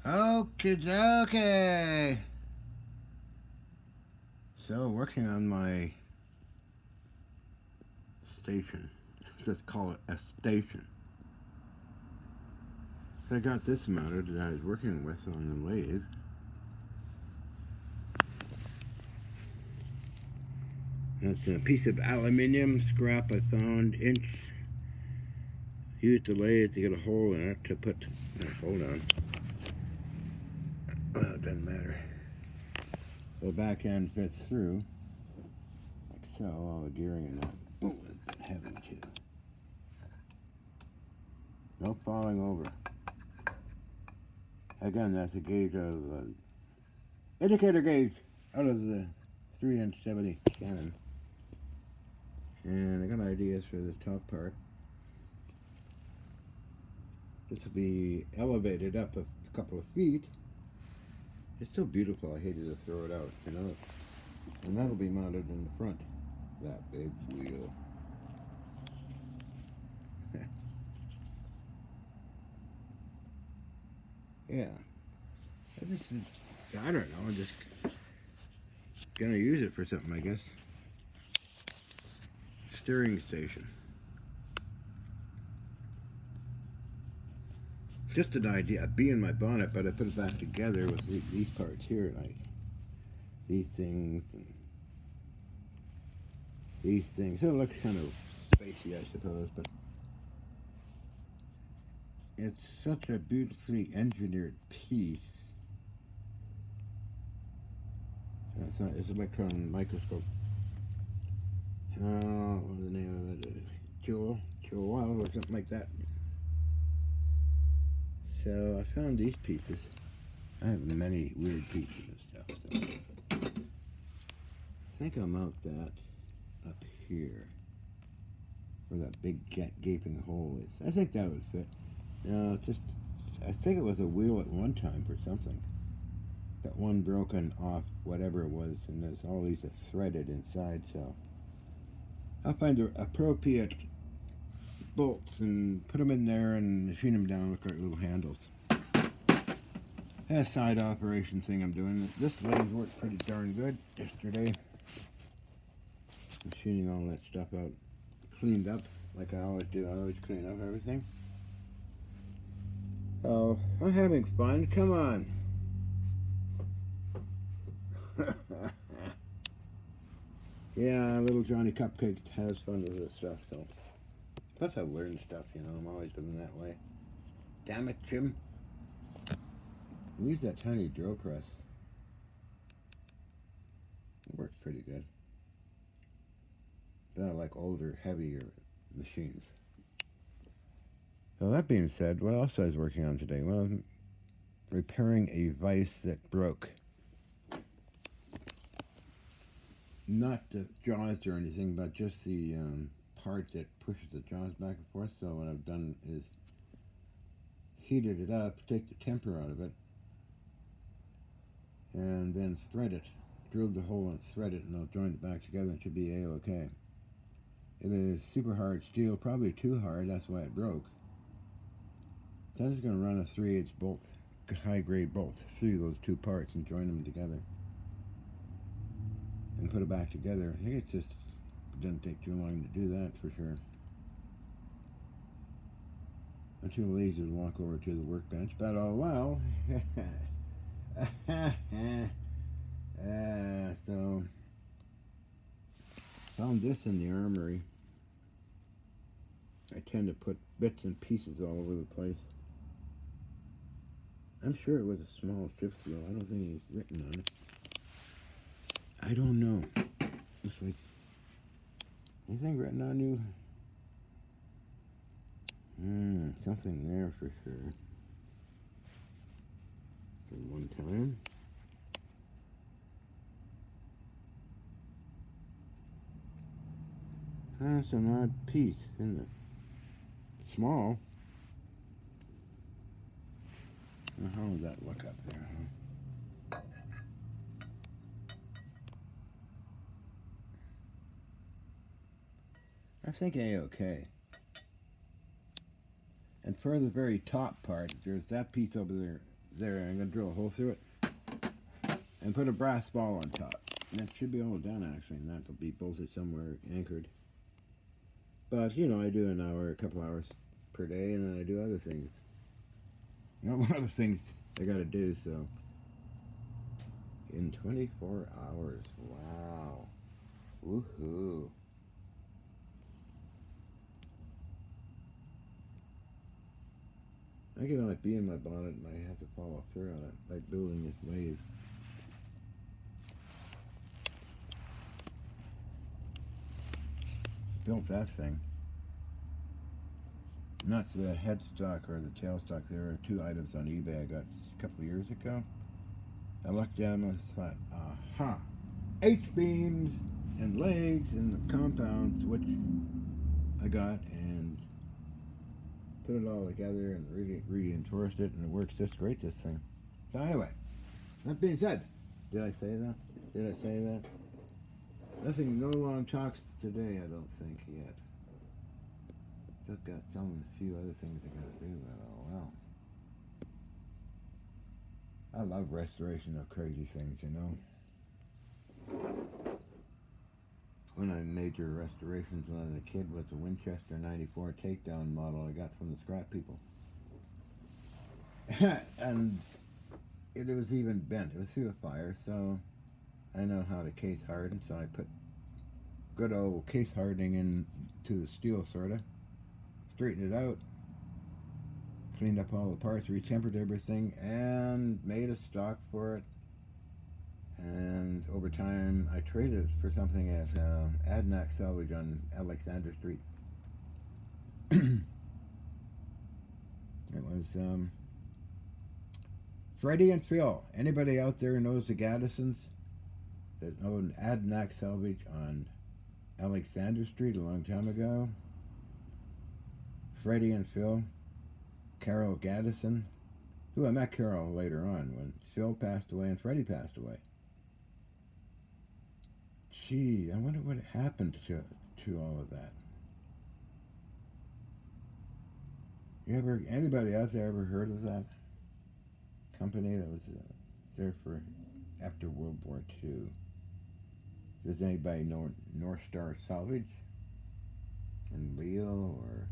Okay. So, working on my station. Let's call it a station. So I got this mounted that I was working with on the lathe. That's a piece of aluminium scrap I found. Used the lathe to get a hole in it to put. Hold on. Well, it doesn't matter. The back end fits through, like so. All the gearing and that. Ooh, it's heavy too. No falling over. Again, that's a gauge of indicator gauge out of the 3-inch 70 Canon. And I got ideas for the top part. This will be elevated up a couple of feet. It's so beautiful, I hated to throw it out, you know. And that'll be mounted in the front. That big wheel. Yeah. I don't know, I'm just gonna use it for something, I guess. Steering station. Just an idea. It'd be in my bonnet, but I put it back together with these parts here, like these things and these things. So it looks kind of spacey, I suppose, but it's such a beautifully engineered piece. It's an electron microscope. What was the name of it? Jewel Wild or something like that. So I found these pieces. I have many weird pieces and stuff. So I think I'll mount that up here where that big gaping hole is. I think that would fit. No, it's just I think it was a wheel at one time for something. Got one broken off, whatever it was, and there's all these threaded inside. So I'll find the appropriate bolts and put them in there and machine them down with our little handles. A side operation thing I'm doing. This lathe worked pretty darn good yesterday. Machining all that stuff out, cleaned up like I always do. I always clean up everything. Oh, I'm having fun. Come on. Yeah, little Johnny Cupcake has fun with this stuff. So plus I've learned stuff. You know, I'm always doing that way. Damn it, Jim. Use that tiny drill press. It works pretty good. But I like older, heavier machines. So that being said, what else I was working on today? Well, repairing a vise that broke. Not the jaws or anything, but just the part that pushes the jaws back and forth. So what I've done is heated it up, take the temper out of it, and then thread it. Drilled the hole and thread it, and I'll join it back together. It should be a-okay. It is super hard steel, probably too hard. That's why it broke. So I'm just going to run a 3/8 bolt, high-grade bolt, through those two parts and join them together and put it back together. I think it doesn't take too long to do that for sure. I'm too lazy to walk over to the workbench, but oh well. So found this in the armory. I tend to put bits and pieces all over the place. I'm sure it was a small fifth wheel. I don't think he's written on it. I don't know. Looks like anything written on you? Something there for sure. From one time. That's an odd piece, isn't it? Small. Now, how would that look up there, huh? I think A-okay. And for the very top part, there's that piece over there there. I'm going to drill a hole through it and put a brass ball on top. And that should be all done, actually, and that'll be bolted somewhere anchored. But, you know, I do an hour, a couple hours per day, and then I do other things. Not a lot of things I got to do, so. In 24 hours. Wow. Woohoo. I get like bee in my bonnet and I have to follow through on it, like building this lathe. Built that thing. Not the headstock or the tailstock. There are two items on eBay I got a couple of years ago. I looked down and I thought, aha, H-beams and legs and the compounds, which I got, and put it all together and reinforced it, and it works just great, this thing. So anyway, that being said, did I say that? Did I say that? Nothing, no long talks today, I don't think, yet. Still got a few other things I gotta do, but oh well. I love restoration of crazy things, you know. One of my major restorations when I was a kid was a Winchester 94 takedown model I got from the scrap people. And it was even bent. It was through a fire, so I know how to case harden, so I put good old case hardening into the steel, sorta. Straightened it out, cleaned up all the parts, retempered everything, and made a stock for it. And over time, I traded it for something at Adnac Salvage on Alexander Street. It was Freddie and Phil. Anybody out there knows the Gaddisons that owned Adnac Salvage on Alexander Street a long time ago? Freddie and Phil. Carol Gaddison, who I met Carol later on when Phil passed away and Freddie passed away. Gee, I wonder what happened to all of that. Anybody out there ever heard of that company that was there for after World War II? Does anybody know North Star Salvage and Leo or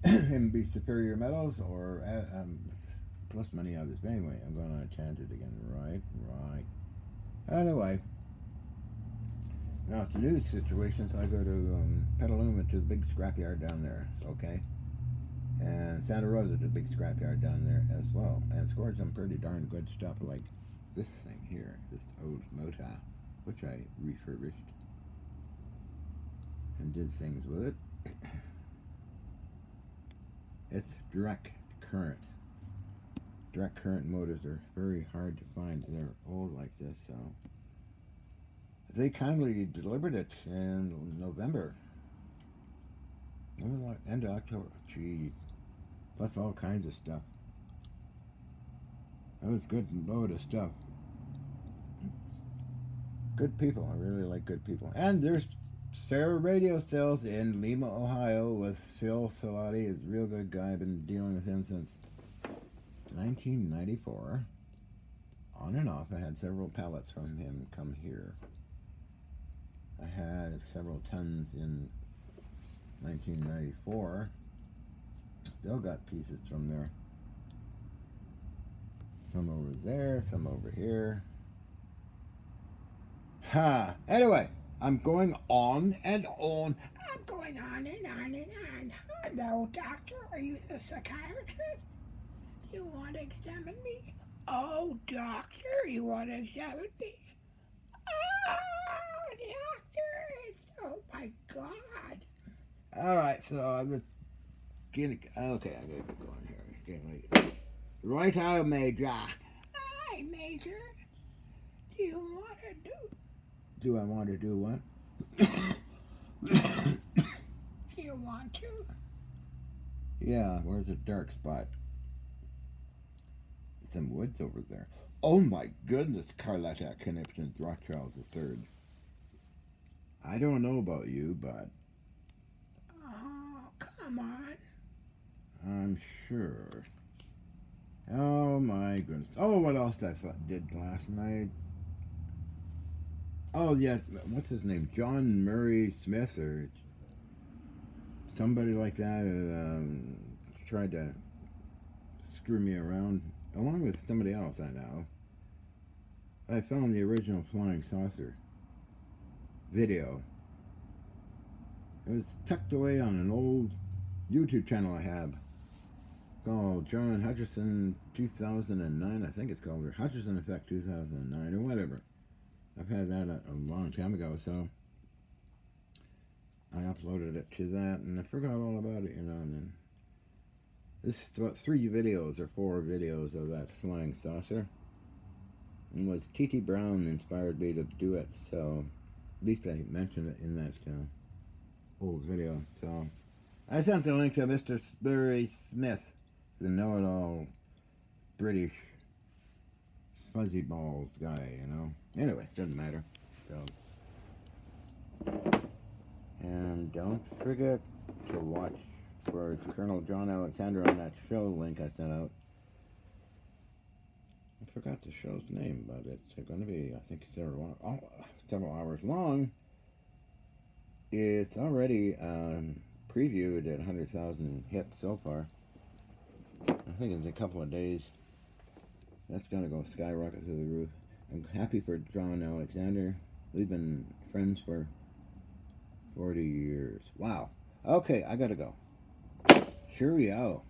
MB Superior Metals or plus many others? But anyway, I'm going on a tangent again. Right. Anyway. Now, it's a news situation, so I go to Petaluma to the big scrapyard down there, okay? And Santa Rosa to the big scrapyard down there as well. And scored some pretty darn good stuff like this thing here, this old motor, which I refurbished and did things with it. It's direct current. Direct current motors are very hard to find. They're old like this, so they kindly delivered it in November. End of October. Geez. Plus all kinds of stuff. That was a good load of stuff. Good people. I really like good people. And there's Sarah Radio sales in Lima, Ohio with Phil Salati. He's a real good guy. I've been dealing with him since 1994. On and off. I had several pallets from him come here. I had several tons in 1994. Still got pieces from there. Some over there, some over here. Ha! Anyway, I'm going on and on. I'm going on and on and on. Hello, doctor. Are you the psychiatrist? Do you want to examine me? Oh, doctor, you want to examine me? Oh, doctor, oh my God. Alright, so I'm just getting. Okay, I gotta get going here. It's getting late. Right out, Major. Hi, Major. Do you want to do? Do I want to do what? Do you want to? Yeah, where's the dark spot? Some woods over there. Oh my goodness, Carlotta Conniption Rothschild III. I don't know about you, but Oh, come on. I'm sure. Oh my goodness. Oh, what else I did last night? Oh yeah, what's his name? John Murray Smith or somebody like that. Tried to screw me around, along with somebody else I know. I found the original flying saucer video. It was tucked away on an old YouTube channel I have called John Hutchison 2009, I think it's called, or Hutchison Effect 2009, or whatever. I've had that a long time ago, so I uploaded it to that, and I forgot all about it, and then this is about 3 videos or 4 videos of that flying saucer. And was T.T. Brown inspired me to do it, so at least I mentioned it in that old video. So I sent the link to Mr. Barry Smith, the know-it-all British fuzzy balls guy. Anyway, doesn't matter. So, and don't forget to watch for Colonel John Alexander on that show link I sent out. I forgot the show's name, but it's going to be, I think, several hours long. It's already previewed at 100,000 hits so far. I think in a couple of days, that's going to go skyrocket through the roof. I'm happy for John Alexander. We've been friends for 40 years. Wow. Okay, I got to go. Cheerio.